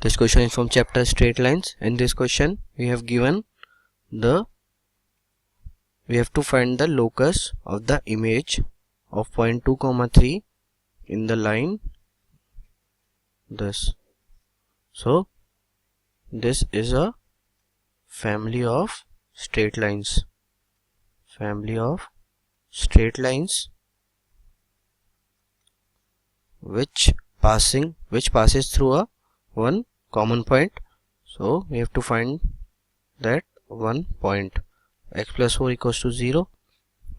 This question is from chapter straight lines. In this question we have given we have to find the locus of the image of point 2, 3 in the line this. So this is a family of straight lines. Which passes through a one common point. So we have to find that one point. X plus 4 equals to 0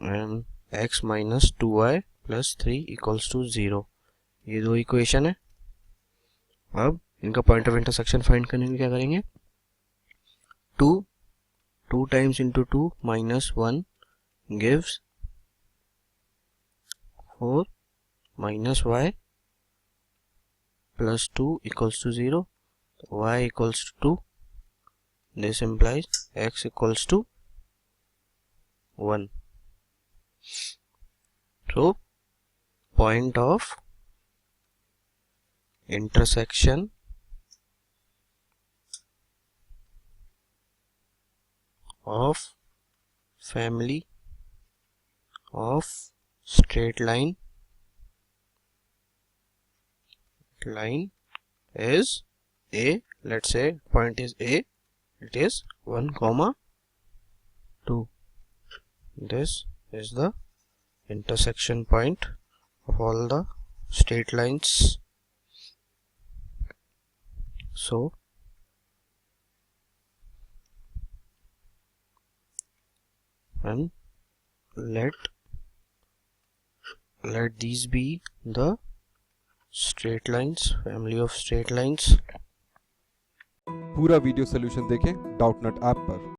and x minus 2y plus 3 equals to 0. ये दो equation है. अब इनका point of intersection find करने के लिए क्या करेंगे? 2 times into 2 minus 1 gives 4 minus y plus 2 equals to 0. Y equals to 2. This implies x equals to 1. So point of intersection of family of straight line is A. Let's say point is A. It is 1, 2. This is the intersection point of all the straight lines. So and let these be the straight lines, family of straight lines. पूरा video solution देखें Doubtnut app पर.